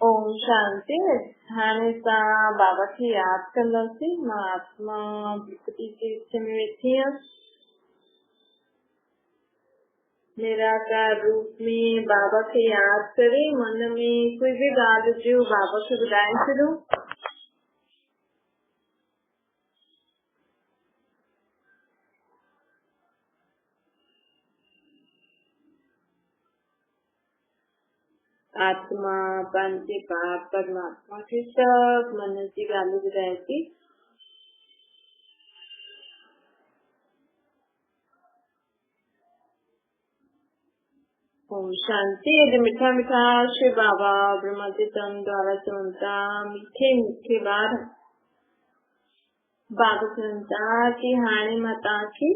ओम शांति। हाणे सां बाबा खे याद कंदासीं। मां आत्मा विकृति के विच में वेठी हूँ। निराकार रूप में बाबा के याद करे। मन में कोई भी ॻाल्हि हुजे बाबा खे ॿुधाए छॾो। आत्मा पंहिंजे बाप परमात्मा खे सभु मन जी ॻाल्हियूं ॿुधाए थी। ओम शांति। अॼु मिठा मिठा शिव बाबा ब्रह्मा जे तन द्वारा चवनि था, मीठे मीठे ॿार बाबा चवनि था कि हाणे मां तव्हांखे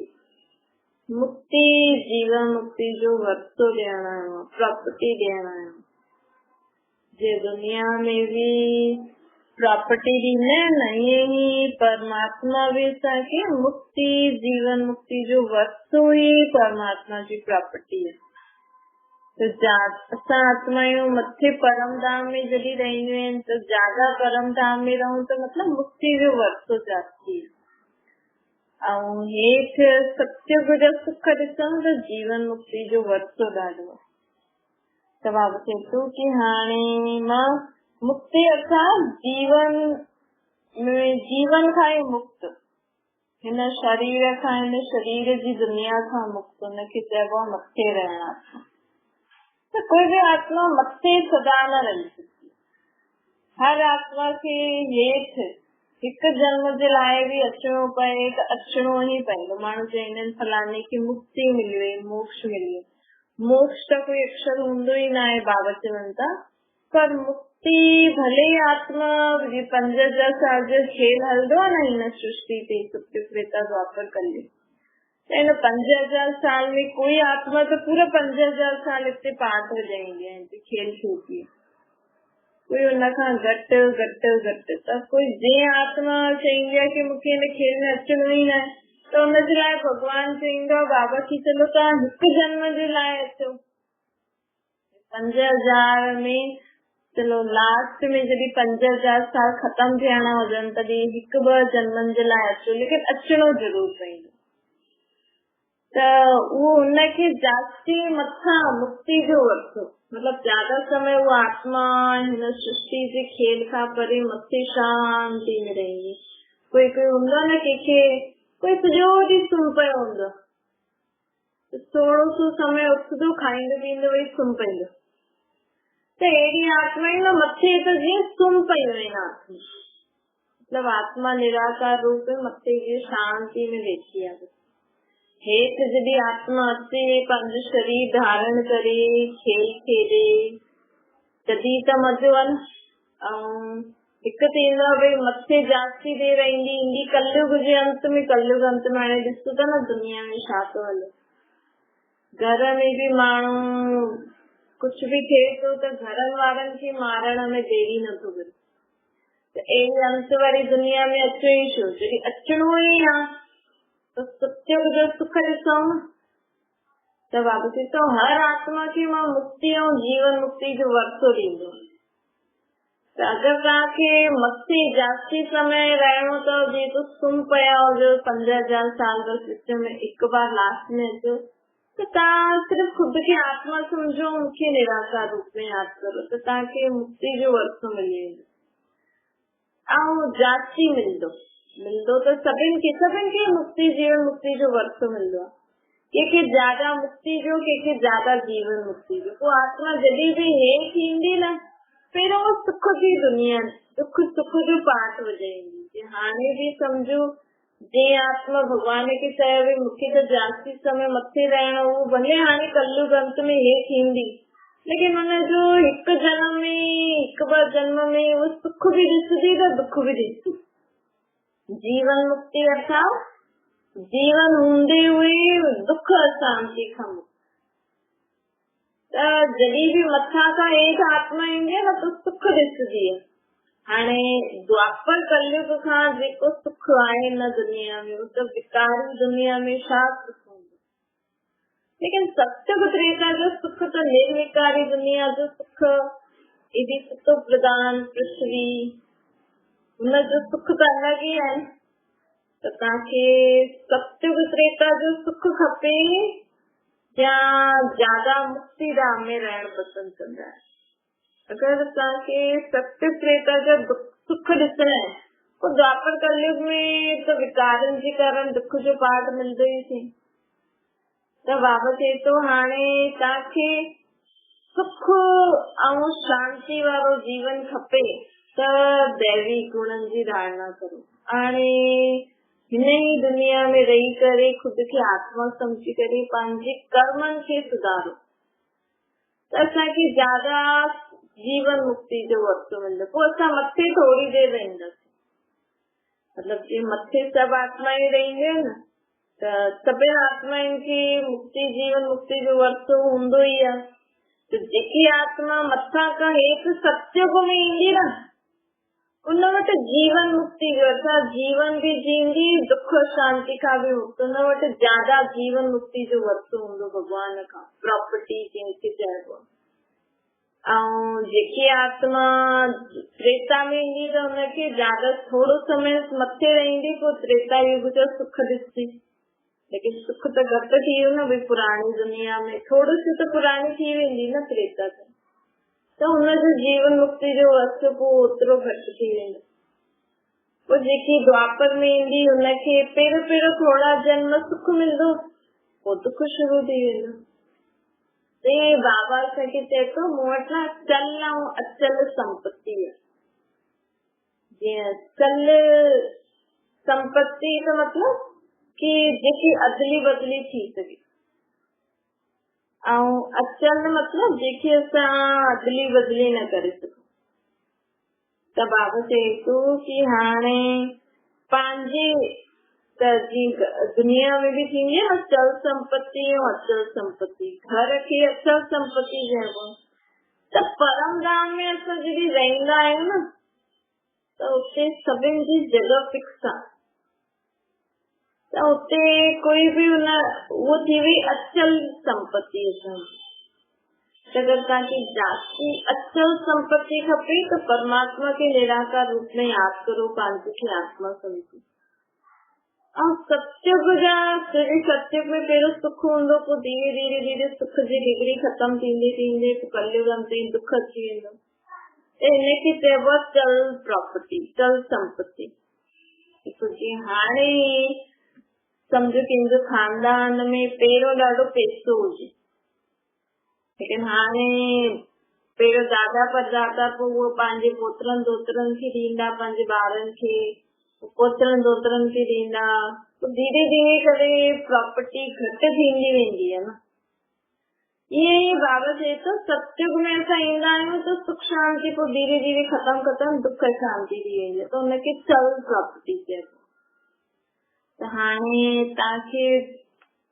मुक्ति, जीवन मुक्ति जो वरतो ॾियण आयो, प्रॉपर्टी ॾियण आयो। जे दुनिया में भी प्रॉपर्टी ॾींदा आहिनि, ईअं ई परमात्मा भी असांखे मुक्ति, जीवन मुक्ति जो वरतो ही परमात्मा जी प्रॉपर्टी है। तो असां आत्मायूं मथे परम धाम में जॾहिं रहंदियूं आहिनि त ज्यादा परम धाम में रहूं त मतलब मुक्ति जो वरतो जाती है। ऐं हेठि सत्युग जो सुख ॾिसूं त जीवन मुक्ति जो वरतो ॾाढो आहे। त बाबा चए थो कि हाणे मां मुक्ति अर्थात जीवन खां ई मुक्त, हिन शरीर खां, हिन शरीर जी दुनिया खां मुक्त, हुनखे चइबो आहे मथे रहण आत्मा। त कोई भी आत्मा मथे सदा न रही सघी। हर आत्मा खे हेठि हिकु जन्म जे लाइ भी अचणो पए त अचणो ही पवंदो। माण्हू चवंदा आहिनि फलाणे खे मुक्ति मिली, मोक्ष मिली। मोक्ष त कोई अक्षर हूंदो ही न आहे, बाबा चवनि था। पर मुक्ति भले आत्मा 5000 साल जो खेल हलंदो आहे न हिन सृष्टि ते, सत्य त्रेता द्वापर कलयुग। इन 5000 साल में कोई आत्मा तो पूरा 5000 साल इतने पाठ हो जाएंगे, खेल छूटी है। कोई उनखां घटि घटि घटि त कोई जंहिं आत्मा चईंदी आहे कि मूंखे हिन खेल में अचणो ही न आहे, त हुनजे लाइ भॻवान चईंदो आहे बाबा खे चलो तव्हां हिकु जन्म जे लाइ अचो। 5000 में चलो लास्ट में जॾहिं 5000 साल ख़त्म थियणा हुजनि तॾहिं हिकु ॿ जन्मनि जे लाइ अचो, लेकिन अचणो ज़रूर पवंदो। त उहो हुनखे जास्ती मथां मुक्ति जो वरतो, मतलब ज्यादा समय वो आत्मा हिन सृष्टि जे खेल खां परे मथे शांति में रहेंगी। कोई हूंदो न कंहिंखे, कोई सॼो ॾींहुं सुम्ही पियो हूंदो, थोरो सो समय उथंदो, खाईंदो पीअंदो वरी सुम्ही पवंदो। त अहिड़ी आत्मा न मथे त जीअं सुम्ही पयूं आहिनि आत्मा, मतलब आत्मा निराकार रूप में मथे जी शांति में वेठी आहे। हेठि जॾहिं आत्मा अचे, पंहिंजो शरीर धारण करे खेल खेॾे तॾहिं त मज़ो आहे न। ऐं हिकु थींदो आहे भई मथे जास्ती देर ईंदी कलयुग जे अंत में। कलयुग अंत में हाणे ॾिसो था न दुनिया में छा थो हले। घर में भी माण्हू कुछ भी थिए थो त घरनि वारनि खे मारण में देरी नथो करे। त अहिड़ी अंत वारी दुनिया में अचो ई छो, जॾहिं अचणो ई आहे तो सत्युग जो सुख ॾिसूं न। त बाबा चए थो हर आत्मा खे मां मुक्ति ऐं जीवन मुक्ति जो वरतो ॾींदो। त अगरि तव्हांखे मथे जास्ती समय रहणो अथव, जीअं तो सुम्ही पिया हुजो 5000 साल जो सिस्टम में हिकु बार लास्ट में अचो, त तव्हां सिर्फ़ु ख़ुदि खे आत्मा सम्झो, मूंखे निराकार रूप में यादि करो, त तव्हांखे मुक्ति जो वरतो मिली वेंदो। ऐं जास्ती मिलंदो त सभिनि खे मुक्ति जीवन मुक्ति जो वरतो मिलंदो आहे। कंहिंखे ज्यादा मुक्ति जो, कंहिंखे ज्यादा जीवन मुक्ति जो। वो आत्मा जॾहिं भी हेठि ईंदी न, पहिरियों वो सुख जी दुनिया, दुख सुख जो पाठ वॼाईंदी। हाणे भी सम्झो जे आत्मा भगवान खे चयो भई मूंखे त जास्ती समय मथे रहणो, वो भले हाणे कलयुग अंत में हेठि ईंदी, लेकिन हुनजो हिकु जन्म में, हिकु ॿ जन्म में वो सुख भी ॾिसंदी त दुख भी ॾिसंदी। जीवन मुक्ति अर्थात जीवन हूंदे हुए दुख अशांति खां मुक्त। त जॾहिं भी मथां खां हेठि आत्मा ईंदी आहे न त सुख ॾिसंदी आहे। हाणे द्वापर कलयुग खां जेको सुख आहे हिन दुनिया में, उहो त विकारी दुनिया में छा सुख हूंदो, लेकिन सत्युग त्रेता जो सुख त निर्विकारी दुनिया जो सुख एॾी सुख प्रदान पृथ्वी, हुनजो सुख त अलॻि ई आहे। त तव्हांखे सतयुग त्रेता जो सुख खपे या ज्यादा मुक्ति धाम में रहण पसंदि कंदा आहियो? अगरि तव्हांखे सत्य त्रेता जो सुख ॾिसणो आहे, पोइ द्वापर कलयुग में त विकारनि जे कारण दुख जो पाठ मिलंदो ई थी। त बाबा चए थो हाणे तव्हांखे सुख ऐं शांती वारो जीवन खपे त दैवी गुणनि जी धारणा करो। हाणे हिन ई दुनिया में रही करे खुद खे आत्मा समझी करे पंहिंजे कर्मनि खे सुधारो त असांखे ज्यादा जीवन मुक्ति जो वक़्तु मिलंदो। पोइ असां मथे थोरी देरि रहंदासीं, मतलब जे मथे सभु आत्माएं रहंदियूं न, त सभिनि आत्माउनि खे मुक्ति जीवन मुक्ति जो वक़्तु हूंदो ई आहे। त जेकी आत्मा मथां खां हेठि सतयुग में ईंदी न, उन वटि जीवन मुक्ति जो अर्थात जीवन बि जींदी, दुख शांति खां बि मुक्त। उन वटि ज्यादा जीवन मुक्ति जो वक़्तु हूंदो भॻवान खां, प्रॉपर्टी जंहिंखे चइबो आहे। ऐं जेकी आत्मा त्रेता में ईंदी त हुनखे ज्यादा थोरो समय मथे रहंदी, पोइ त्रेता युग जो सुख ॾिसंदी। लेकिन सुख त घटि थी वियो न, भई पुराणी दुनिया में थोरो सो त पुराणी थी वेंदी न त्रेता त हुनजो जीवन मुक्ति जो वक़्तु पोइ ओतिरो घटि थी वेंदो। पोइ जेकी द्वापर में ईंदी हुनखे पहिरियों थोरा जन्म सुख मिलंदो, पोइ दुख शुरू थी वेंदो। ते बाबा असांखे चए थो मूं वटि न चल ऐं अचल संपत्ति आहे। जीअं चल संपत्ति जो मतलब कि जेकी अदली बदली थी सके, ऐं अचल मतलब जेकी असां अदली बदली न करे सघूं। त बाबा चए थो कि हाणे पंहिंजे दुनिया में भी थींदी है अचल संपत्ति और अचल संपत्ति। घर खे अचल संपत्ति चइबो। त परम धाम में असां जॾहिं रहंदा आहियूं न, त उते सभिनि जी जॻह फिक्स आहे। त उते कोई बि उहो थी वई अचल संपत्ति असांजी। अगर तव्हांखे जास्ती अचल संपत्ति खपे त परमात्मा के निराकार रूप में याद करो, पंहिंजे खे आत्मा समझो। और सतयुग जा सतयुग में पहिरियों सुख हूंदो, पोइ धीरे धीरे सुख जी डिग्री खत्म थींदे थींदे कलयुग में दुख अची वेंदो। इनखे चइबो चल प्रॉपर्टी, चल संपत्ति। हाणे सम्झो कंहिंजो खानदान में पहिरियों ॾाढो पैसो हुजे, लेकिन हाणे पहिरियों दादा परदादा पोइ उहो पंहिंजे पोतरनि दोतरनि खे ॾींदा, पंहिंजे ॿारनि खे पोतरनि दोतरनि खे ॾींदा। धीरे धीरे करे प्रॉपर्टी घटि थींदी वेंदी है न। ईअं ई बाबा चए थो सतयुग में असां ईंदा आहियूं त सुख शांति पोइ धीरे धीरे खत्म दुख शांति थी वेंदी, त हुनखे चल प्रॉपर्टी चइबो। त हाणे तव्हांखे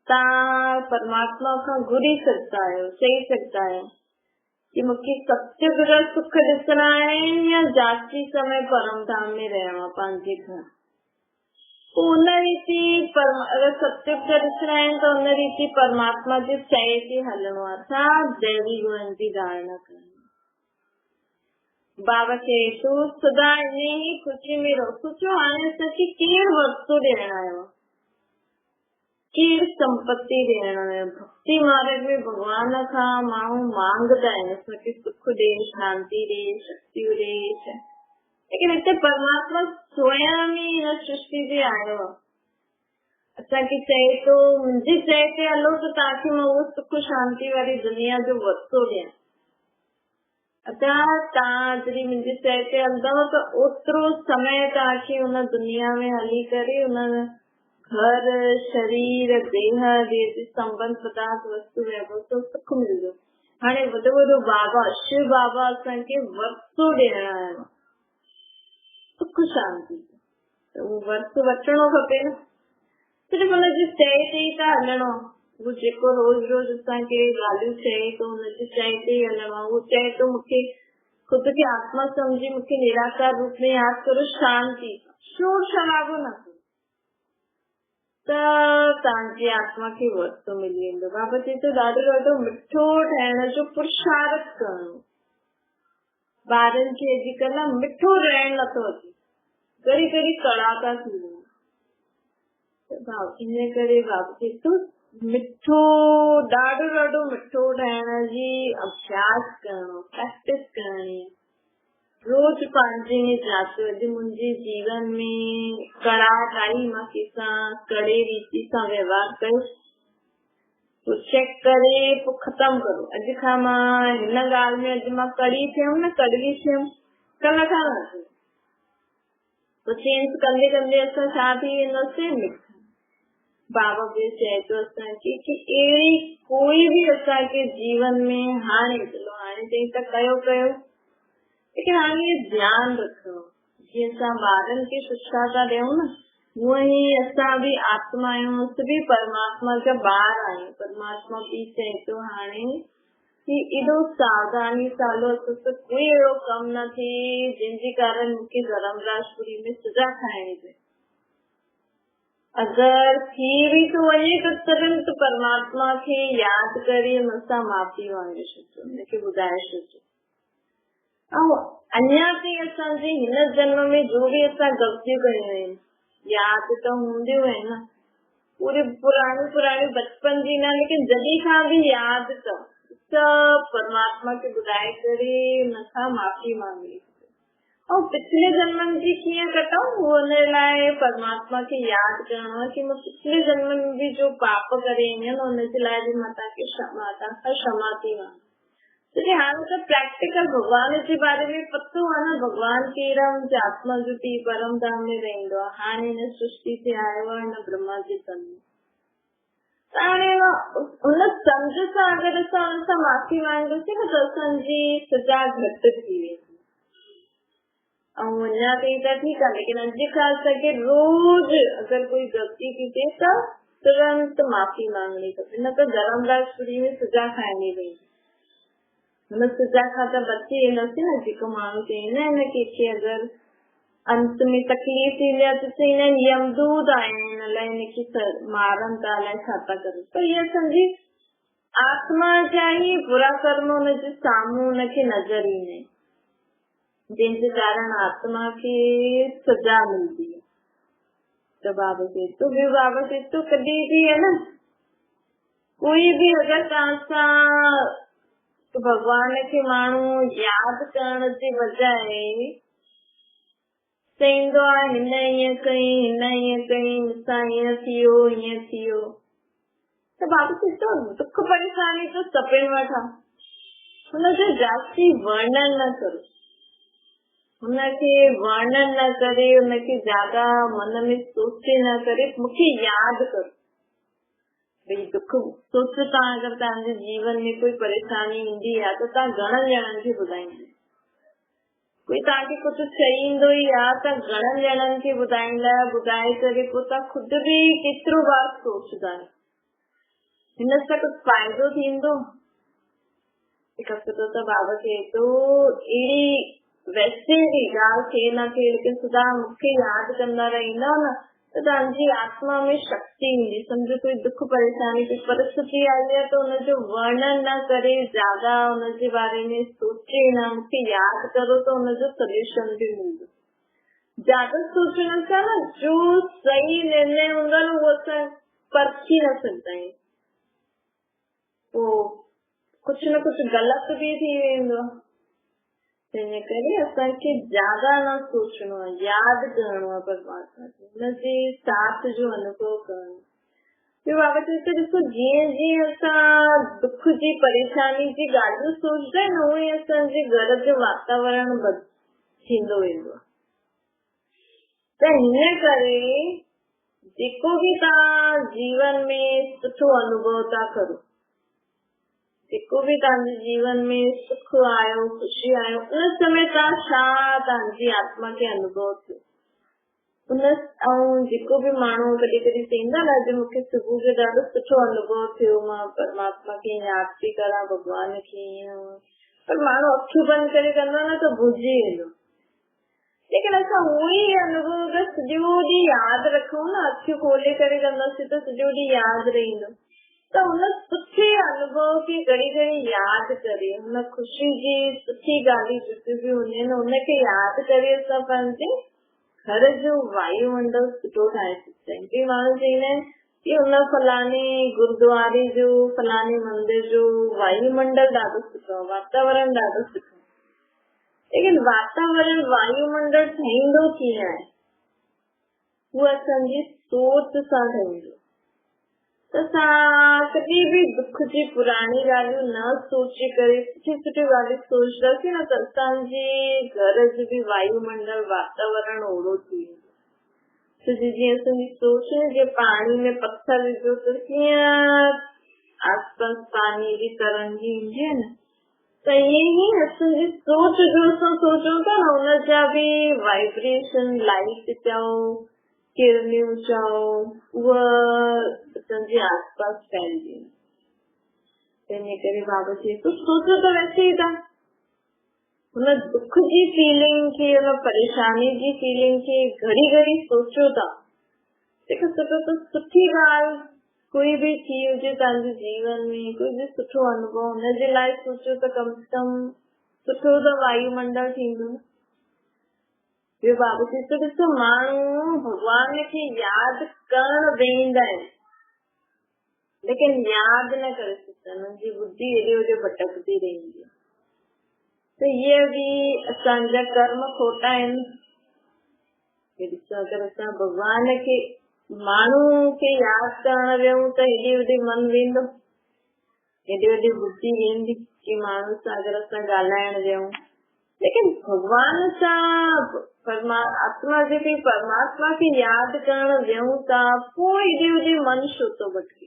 तव्हां परमात्मा खां घुरी सघंदा आहियो, चई सघंदा आहियो कि मूंखे सतयुग जा सुख ॾिसणा आहिनि या जास्ती समय परम धाम में रहणो आहे पंहिंजे घर। उन रीति अगर सतयुग जा ॾिसणा आहिनि त उन रीति परमात्मा जे चए ते हलणो आहे। छा? दैवी गुणनि जी धारणा करणी। बाबा चए थो सदा इन ई ख़ुशी में रहो। सोचो हाणे असांखे केरु वस्तु ॾियण आयो, केरु संपत्ति ॾियण आयो। भक्ति मार्ग में भॻवान खां माण्हू मांगदा आहिनि असांखे सुख ॾे, शांति ॾे, शक्ति ॾे, लेकिन हिते परमात्मा स्वयं ई हिन सृष्टि ते आयो आहे। असांखे चए थो मुंहिंजे चए ते हलो त तव्हांखे मां उहो सुख शांति वारी दुनिया जो वरितो ॾियां। तव्हां जॾहिं मुंहिंजे चए ते हलंदव त ओतिरो समय तव्हांखे हुन दुनिया में हली करे हुन घर शरीर देह जे संबंध पदार्थ वस्तु वैभव सुख मिलंदो। हाणे वॾो वॾो बाबा शिव बाबा असांखे वरितो ॾियण आयो, सुख शांति। त उहो वरितो वठणो खपे न, सिर्फ़ु हुनजी चए ते ई त हलणो। वो जेको रोज रोज असांखे ॻाल्हियूं चए थो हुनजी चए ते ई हलणो आहे। उहो चए थो मूंखे खुद खे आत्मा समझी मूंखे निराकार रूप में यादि करो, शांति, शोर शराबो न करो, त तव्हांजी आत्मा खे वरितो मिली वेंदो। बाबा चए थो ॾाढो ॾाढो मिठो ठहण जो पुरुषार्थ करणो। ॿारनि खे अॼुकल्ह मिठो रहण नथो अचे, घड़ी घड़ी कड़ा था थी वञनि। इन करे बाबा चए थो मिठो ॾाढो ॾाढो मिठो ठाहिण जी अभ्यास करणो, प्रैक्टिस करणी। रोज पंहिंजे में जाचो, अॼु मुंहिंजे जीवन में कड़ा ठाही, मां कंहिंसां कड़े रीति सां व्यवहार कयो, तो चेक करे पोइ खत्म करो। अॼु खां मां हिन ॻाल्हि में अॼु मां कड़ी थियमि न, कड़वी थियमि, कल्ह खां न थियमि, तो चेंज कंदे कंदे असां छा थी वेंदासीं, मिठा। बाबा बि चए थो असांखे कि अहिड़ी कोई बि असांखे जीवन में हाणे चलो हाणे ताईं त कयो कयो, लेकिन हाणे इहो ध्यानु रखो, जीअं असां ॿारनि खे शिक्षा था ॾियूं न, हूअं ई असां बि आत्मा आहियूं, सभी परमात्मा जा ॿार आहियूं। परमात्मा बि चए थो हाणे कि एॾो सावधानी सालो कोई अहिड़ो कमु न थिए जंहिंजे कारण मूंखे धर्मराजपुरी में सजा खाइणी पए। अगर थी भी तो वञे तो तुरंत परमात्मा खे यादि करे हुनसां माफ़ी मांगे छॾिजो, हुनखे ॿुधाए छॾिजो। ऐं अञा ताईं असांजे हिन जन्म में जो बि असां ग़लतियूं कयूं आहिनि यादि त हूंदियूं आहिनि न, पूरी पुराणी बचपन जी न, लेकिन जॾहिं खां बि यादि कयो सभु परमात्मा खे ॿुधाए करे हुनखां माफ़ी मांगे। और पिछले जन्म जी कीअं कटाऊं, हुन लाइ परमात्मा खे यादि करणो आहे कि मां पिछले जन्म में भी जो पाप करे आहियां न, हुनजे लाइ बि मां तव्हांखे क्षमा थी मांगा। तो हाणे त प्रैक्टिकल भगवान जे बारे में पतो आहे न, भगवान कहिड़ा मुंहिंजे आत्मा जो पीउ परम धाम में रहंदो आहे, हाणे हिन सृष्टि ते आयो आहे, हिन ब्रह्मा जे तन में। त हाणे हुन सम्झ सां अगरि असां हुन सां माफ़ी मांगंदासीं न त असांजी सजा घटि थी वेंदी। ऐं अञा ताईं त ठीकु आहे, लेकिन अॼु खां असांखे रोज अगरि कोई ग़लती थी थिए त तुरंत माफ़ी मांगणी खपे, न त धर्मराजपुरी में सजा खाइणी पवंदी। हुन सजा खां त बची वेंदासीं न। जेको माण्हू चईंदा आहिनि न कंहिंखे अगरि अंत में तकलीफ़ थींदी आहे त चईंदा आहिनि यमदूत आया आहिनि, अलाए हिनखे मारनि था, अलाए छा था कनि। त इहा असांजी आत्मा जा ई बुरा कर्म हुनजे साम्हूं हुनखे नज़र ईंदा आहिनि, जंहिंजे कारण आत्मा खे सजा मिलंदी है। तो बाबा चए तो कॾहिं बि है न, कोई भी अगरि तव्हां सां भगवान खे माण्हू यादि करण जे बजाए चईंदो आहे हिन ईअं कई, हिन ईअं कई, मूंसां ईअं थियो, ईअं थियो, त बाबा चए तो दुख परेशानी तो सभिनि वटि आहे, हुनजो जास्ती वर्णन न करो, हुनखे वर्णन न करे, हुनखे ज्यादा मन में सोचे न करे, मूंखे यादि करो। भई दुख सोचो, तव्हां अगरि तव्हांजे जीवन में कोई परेशानी ईंदी आहे त तव्हां घणनि ॼणनि खे ॿुधाईंदा, कोई तव्हांखे कुझु चईंदो ई आहे त घणनि ॼणनि खे ॿुधाईंदा, ॿुधाए करे पोइ तव्हां खुदि बि केतिरो बार सोचंदा हिन सां कुझु फ़ाइदो थींदो। त बाबा चए थो अहिड़ी वैसे बि ॻाल्हि थिए न थिए, लेकिन सदा मूंखे यादि कंदा रहंदा न त तव्हांजी आत्मा में शक्ति ईंदी। सम्झो कोई दुख परेशानी कोई परिस्थिति आई है तो हुनजो वर्णन न करे, ज्यादा हुनजे बारे में सोचे न, मूंखे यादि करो तो हुनजो सोल्यूशन भी मिलंदो। ज्यादा सोचण सां न जो सही निर्णय हूंदो न उहो असां परखी न सघंदा आहियूं, पोइ कुझु न कुझु ग़लति भी थी वेंदो। इन करे असांखे ज्यादा न सोचणो आहे, यादि करणो आहे परमात्मा खे, हुनजे साथ जो अनुभव करणो। बाबा चए थो ॾिसो जीअं जीअं असां दुख जी परेशानी जी ॻाल्हियूं सोचदा आहियूं उहो ई असांजे घर जो वातावरण थींदो वेंदो आहे। त हिन करे जेको बि तव्हां जीवन में सुठो अनुभव था करो, जेको भी तव्हांजे जीवन में सुख आयो, खुशी आयो, उन समय तव्हां छा तव्हांजी आत्मा खे अनुभव थियो उन। ऐं जेको भी माण्हू कॾहिं कॾहिं चईंदा न अॼु मूंखे सुबुह जो ॾाढो सुठो अनुभव थियो, मां परमात्मा खे यादि थी करा, भॻवान खे ईअं, पर माण्हू अखियूं बंदि करे कंदो न त भुलिजी वेंदो। लेकिन असां उहो ई अनुभव अगरि सॼो ॾींहुं यादि रखूं न, अखियूं खोले करे कंदासीं त सॼो ॾींहुं यादि रहंदो। त हुन सुठे अनुभव खे घड़ी घड़ी यादि करे, हुन ख़ुशी जी सुठी ॻाल्हियूं जेके बि हूंदियूं आहिनि उनखे यादि करे असां पंहिंजे घर जो वायुमंडल सुठो ठाहे सघंदा आहियूं। कई माण्हू चवंदा आहिनि कि हुन फलाणे गुरुद्वारे जो, फलाणे मंदिर जो वायुमंडल ॾाढो सुठो आहे, वातावरण ॾाढो सुठो आहे, लेकिन वातावरण वायुमंडल ठहींदो कीअं आहे? उहा असांजी सोच सां ठहींदो। त असां कॾहिं बि दुख जी पुराणी ॻाल्हियूं न सोचे करे सुठी सुठी ॻाल्हियूं सोचंदासीं न त असांजे घर जो बि वायुमंडल वातावरण ओड़ो थी वेंदो। जीअं असांजी सोच जे पाणी में पत्थर विझो त कीअं आसपास पाणी जी तरंगी ईंदी आहे न, त ईअं ई असांजी सोच जो असां सोचूं था न हुनजा बि वाइब्रेशन, लाइट चओ, किरणियूं चओ, उहा असांजे आसपास फैलजी। तंहिंजे करे बाबा चए थो सोचो त वैसे ई था, हुन दुख जी फीलिंग खे, हुन परेशानी जी फीलिंग खे घड़ी घड़ी सोचो था। तंहिंखां सुठो त सुठी ॻाल्हि कोई बि थी हुजे तव्हांजे जीवन में, कोई बि सुठो अनुभव, हुनजे लाइ सोचो त कम से कम सुठो त वायुमंडल थींदो। ॿियो बाबा चए थो ॾिसो माण्हू भॻवान खे यादि करण वेंदा आहिनि, लेकिन यादि न करे सघंदा, हुनजी बुद्धि हेॾे होॾे भटकदी रहंदी आहे। त इहे बि असांजा कर्म खोटा आहिनि। ॾिसो अगरि असां भॻवान खे, माण्हू खे यादि करण वियूं त हेॾे होॾे मन वेंदो, हेॾे होॾे बुद्धि वेंदी कि माण्हू सां अगरि असां ॻाल्हाइण वियूं, लेकिन भॻवान सां आत्मा जेके परमात्मा खे यादि करण वियूं था, पोइ हेॾे होॾे मन छो थो भटके,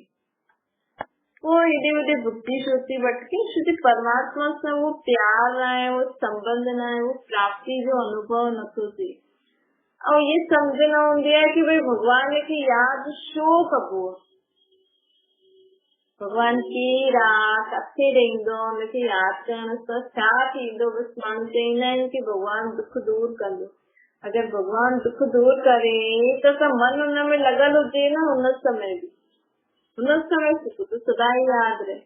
पोइ हेॾे होॾे बुद्धि छो थी भटके? छोकी परमात्मा सां उहो प्यार न आहे, उहो संबंध न आहे, उहो प्राप्ति जो अनुभव नथो थिए। ऐं ये सम्झ न हूंदी आहे कि भई भॻवान खे यादि छो कबो आहे, भॻवान केरु आहे, किथे रहंदो, हुनखे यादि करण सां छा थींदो? बसि माण्हू चवंदा आहिनि कि भॻवान दुख दूर कंदो। अगरि भॻवान दुख दूर करे त मन हुन में लॻल हुजे न, हुन समय बि, हुन समय सुख त सदा ई यादि रहे।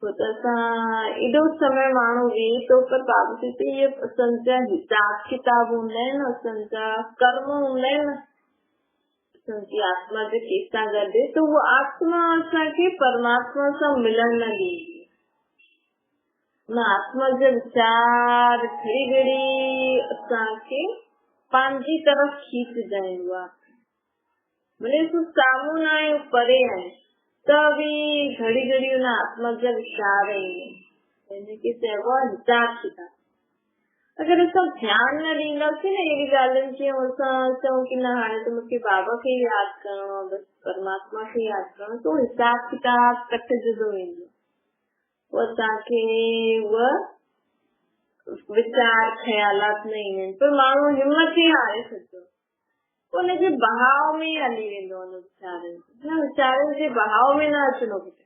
पोइ त असां एॾो समय माण्हू वेही थो, पर बाबा चए थो इहे असांजा हिसाब किताब हूंदा आहिनि, असांजा कर्म हूंदा आहिनि, असांजी आत्मा जे कंहिंसां गॾु, त उहा आत्मा असांखे परमात्मा सां मिलण न ॾींदी। हुन आत्मा जा वीचार घड़ी घड़ी असांखे पंहिंजी तरफ़ खींचदा आहिनि। उहा भले असां साम्हूं न आहियूं, परे आहियूं, त बि घड़ी घड़ी हुन आत्मा जा वीचार ईंदा आहिनि, हिनखे चइबो आहे हिसाब किताब। अगरि असां ध्यानु न ॾींदासीं न अहिड़ी ॻाल्हियुनि खे, असां चऊं कि न हाणे त मूंखे बाबा खे यादि करणो आहे, बसि परमात्मा खे यादि करणो, त हिसाब किताब कटिजंदो वेंदो। पोइ असांखे उहा वीचार ख़्यालात न ईंदा आहिनि, पर माण्हू हिमत ई हारे छॾियो, पोइ हुनजे बहाव में हली वेंदो। हुन वीचारनि जे बहाव में न अचिणो खपे,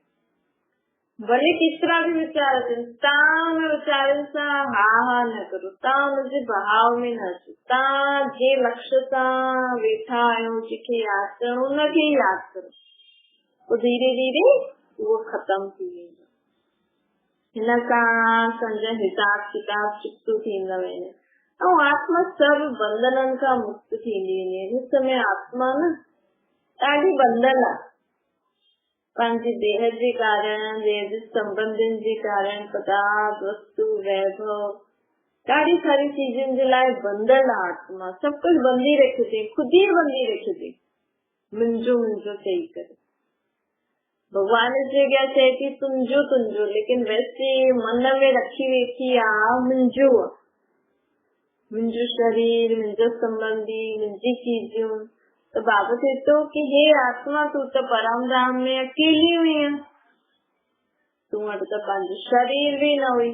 भले केतिरा बि वीचार अचनि, तव्हां हुन वीचारनि सां हा हा न करो, तव्हां हुनजे बहाव में न अचो। तव्हां जे लक्ष्य सां वेठा आहियो, जंहिंखे यादि करणो, हुनखे यादि करो, पोइ धीरे धीरे उहो ख़तमु थी वेंदो। हिन सां असांजा हिसाब किताब चुकतो थींदा वेंदा, ऐं आत्मा सभु बंधननि खां मुक्त थींदी वेंदी। हिन समय आत्मा न ॾाढी बंधन आहे, पंहिंजे देह जे कारण, देह जे संबंधनि जे कारण, पदार्थ, वस्तु, वैभव, ॾाढी सारी चीजनि जे लाइ बंधन आहे आत्मा। सभु कुझु बंधी रखे थी, खुद ई बंधी रखे थी, मुंहिंजो मुंहिंजो चई करे। भगवान जे अॻियां चए थी तुंहिंजो तुंहिंजो, लेकिन वैसे मन में रखी वेठी आहे मुंहिंजो, मुंहिंजो शरीर, मुंहिंजो संबंधी, मुंहिंजी चीजूं। तो बाबा चए थो कि हे आत्मा, तूं त परम धाम में अकेली हुई है, तूं वटि त पंहिंजो शरीर बि न हुई।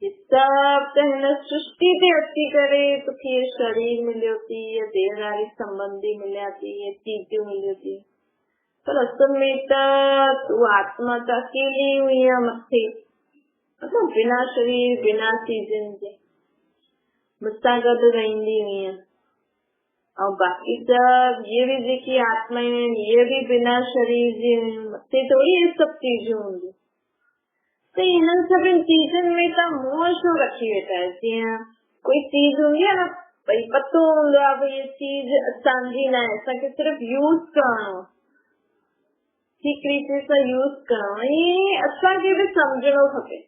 सभु त हिन सृष्टि ते अची करे तोखे शरीर मिलियो थी, देहदारी संबंधी मिलिया थी, चीजूं मिलियो थी, पर असल में त तूं आत्मा त अकेली हुई है मथे, मतलब बिना शरीर, बिना चीजनि जे मूंसां गॾु रहंदी हुई है। और बाकी सब ये भी देखिए आत्मा में, ये भी बिना शरीर से थोड़ी ये सब चीजें होंगी। तो इन सब चीजन में तो मोह शो रखी वेठा है। जीअं कोई चीज होंगी है ना, भाई पतो हूंदो आहे भाई ये चीज असांजी न आहे, असांखे सिर्फ यूज करणो, ठीक रीति सां यूज करणो, ईअं असांखे बि सम्झणो खपे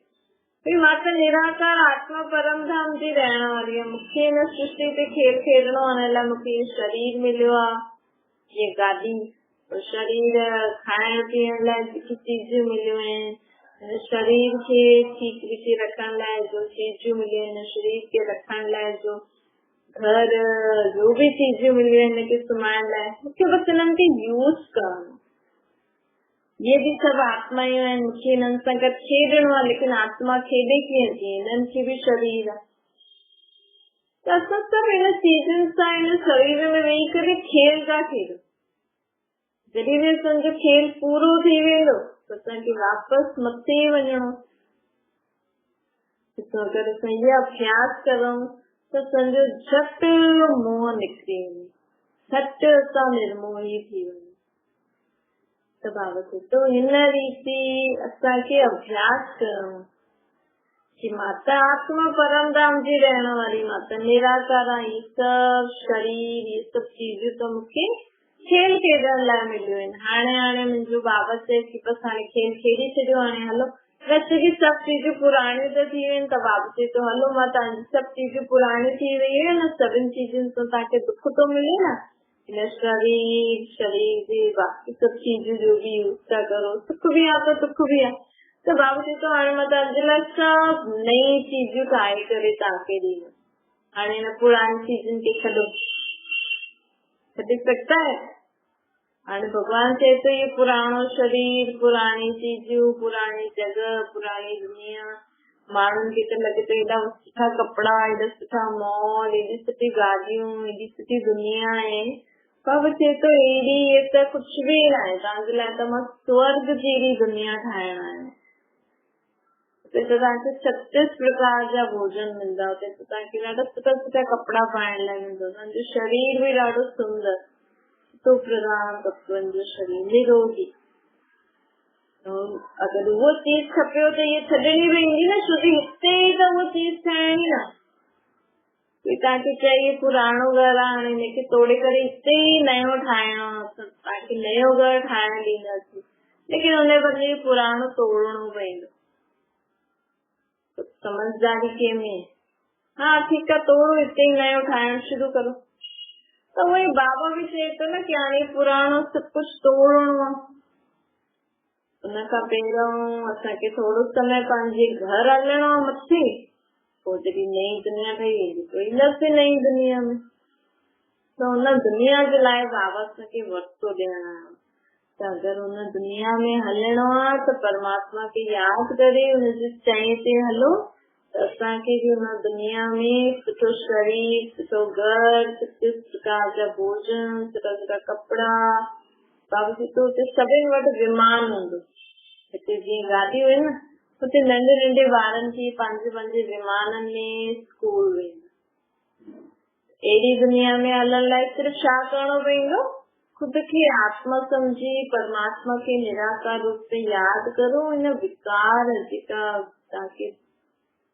भाई मां त निराकार आत्मा परम धाम जी रहण वारी आहे। मूंखे हिन सृष्टि ते खेल खेॾणो आहे, हिन लाइ मूंखे शरीर मिलियो आहे, ये गाॾी शरीर खाइण पीअण लाइ जेकी चीजूं मिलियूं आहिनि, शरीर खे ठीक रीति रखण लाइ जो चीजूं मिलियूं आहिनि, शरीर खे रखण लाइ जो घर, जो भी चीजूं मिलियूं आहिनि हिनखे सुम्हाइण लाइ, मूंखे बसि हिननि खे यूज करणो। ये भी सब आत्माएं आहिनि, मूंखे हिननि सां गॾु खेॾणो आहे। लेकिन आत्मा खेॾे कीअं थी, हिननि खे भी शरीर आहे। त असां सभु हिन चीजनि सां, हिन शरीर में वेही करे खेल था खेॾूं। जॾहिं बि असांजो खेल पूरो थी वेंदो त असांखे वापसि मथे वञणो। अगरि असां इहो अभ्यास करूं त असांजो झटि मोह निकिरी वञे, झटि असां निर्मोही थी वञूं। तो हिन रीति असांखे अभ्यास करणो कि माता आत्मा परम धाम जी रहण वारी, माता निराकार आहे। ये सब शरीर, ये सब चीजूं तो मूंखे खेल खेॾण लाइ मिलियूं आहिनि। हाणे मुंहिंजो बाबा चए कि बसि हाणे खेल खेॾी छॾियो, हाणे हलो। वैसे भी सब चीजूं पुराणियूं त थी वयूं, त बाबा चए तो हलो मां तव्हांजी सब चीजूं पुराणी थी वयूं आहिनि, सभिनि चीजुनि सां तव्हांखे दुख तो मिले न, शरीर जी बाकी सब चीजें जो भी यूज था करो, सुख भी आता दुख भी आ। तो बाबू जी तो हाणे मां तव्हांजे लाइ सब नई चीजूं ठाहे करे तव्हांखे ॾींदमि। हाणे हिन पुराणी चीजुनि खे छॾो, छॾे सघंदा है? हाणे भगवान चए तो ये पुराणो शरीर, पुराणी चीजूं, पुराणी जगह, पुराणी दुनिया, माण्हुनि खे त लॻे तो एॾा सुठा कपिड़ा, एॾा सुठा मॉल, एॾी सुठी गाॾियूं, एॾी सुठी दुनिया आहे। बाबा चए तो एॾी ये त कुझु बि न आहे, तव्हांजे लाइ त मां स्वर्ग जहिड़ी दुनिया ठाहिण आहे। उते त तव्हांखे 36 प्रकार जा भोजन मिलंदा, उते त तव्हांखे ॾाढा सुठा सुठा कपिड़ा पाइण लाइ मिलंदो, तव्हांजो शरीर भी ॾाढो सुंदर, तो प्रधान तत्वनि जो शरीर निरोगी। अगरि उहो चीज खपेव त इहे छॾणी पवंदी न, छो कि हिते ई त उहो चीज ठाहिणी आहे। कोई तव्हांखे चए पुराणो घर आहे, हाणे हिनखे तोड़े करे हिते ई नयो ठाहिणो आहे, त तव्हांखे नयो घर ठाहिण ॾींदासीं, लेकिन हुन बदिले पुराणो तोड़णो पवंदो। समझदारी कंहिंमें? हाँ ठीकु आहे, तोड़ो, हिते ई नयो ठाहिण शुरू करो। त उहे बाबा भी चए थो न कि हाणे पुराणो सभु कुझु तोड़णो आहे। उन खां पहिरियों असांखे थोरो समय पंहिंजे घर हलणो आहे मथे, पोइ जॾहिं नई दुनिया ठही वेंदी तो ईंदासीं नई दुनिया में। तो हुन दुनिया जे लाइ बाबा असांखे वक़्तु ॾियणो आहे। त अगरि हुन दुनिया में हलणो आहे त परमात्मा खे यादि करे हुनजे चए ते हलो, त असांखे बि हुन दुनिया में सुठो शरीर, सुठो घर, 36 प्रकार जा भोजन, सुठा सुठा कपिड़ा। बाबा जी तो हुते सभिनि वटि विमान हूंदो, हिते जीअं गाॾियूं आहिनि न, उते नंढे नंढे ॿारनि खे पंहिंजे पंहिंजे विमाननि में स्कूल वेंदा। अहिड़ी दुनिया में हलण लाइ सिर्फ छा करणो पवंदो? खुद खे आत्मा समझी परमात्मा के निराकार रूप से याद करो। इन विकार जेका तव्हांखे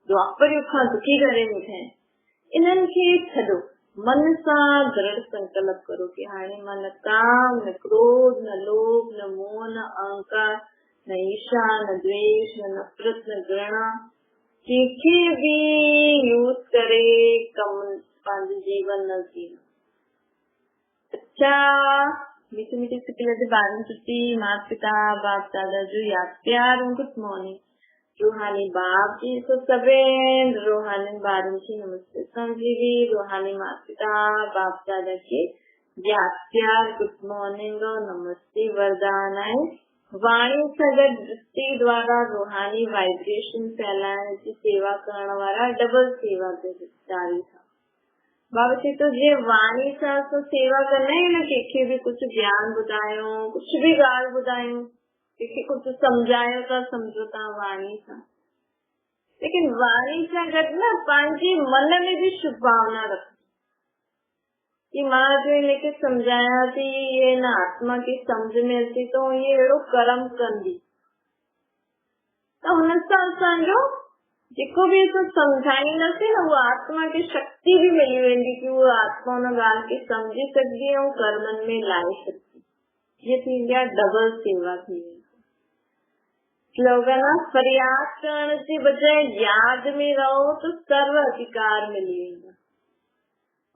द्वापर युग खां दुखी करे वेठा आहिनि, इन्हनि खे छॾो। मन सां दृढ़ संकल्प करो कि हाणे मां न काम, न क्रोध, न लोभ, न मोह, न अहंकार, न ईर्ष्या, न द्वेष, न नफरत, न घृणा कंहिंखे भी यूज करे कम पंहिंजो जीवन न जीना। अच्छा, मीठी मीठी सिटी जे ॿारनि छुट्टी, माता पिता बाप दादा जो याद प्यार ऐं गुड मॉर्निंग। रूहानी बाप जी तो सभिनि रूहानी ॿारनि खे नमस्ते समझी, रूहानी माता पिता बाप दादा के याद प्यार गुड मॉर्निंग और नमस्ते वरदान आहे। वाणी सां गॾु दृष्टि द्वारा रूहानी वाइब्रेशन फैलाइण जी सेवा करण वारा डबल सेवा दारी था। बाबा चए तो जे वाणी सां असां सेवा कंदा आहियूं न, कंहिंखे बि कुझु ज्ञान ॿुधायूं, कुझु बि ॻाल्हि ॿुधायूं, कंहिंखे कुझु सम्झायो था, सम्झो तव्हां वाणी सां, लेकिन वाणी सां गॾु न पंहिंजे मन में बि शुभ भावना रखो। कि मां जो हिनखे सम्झाया थी ये न आत्मा की सम्झ में अचे तो ये अहिड़ो कर्म कंदी त हुन सां असांजो जेको बि असां सम्झाईंदासीं न उहा आत्मा खे शक्ति भी मिली वेंदी कि उहा आत्मा हुन ॻाल्हि खे सम्झी सघंदी ऐं कर्मनि में लाए सघंदी। ये थींदी आहे डबल सेवा थी वेंदी। स्लोगन आहे फरियाद करण जे बजाय यादि में रहो तो सर्व अधिकार मिली वेंदा।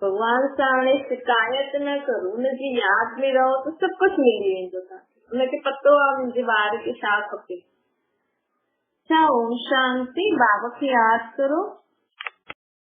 भगवान सां हाणे शिकायत न करो, हुनजी यादि में रहो तो सभु कुझु मिली वेंदो तव्हांखे। हुनखे पतो आहे मुंहिंजे ॿार खे छा खपे। ओम शांति। बाबा खे यादि करो।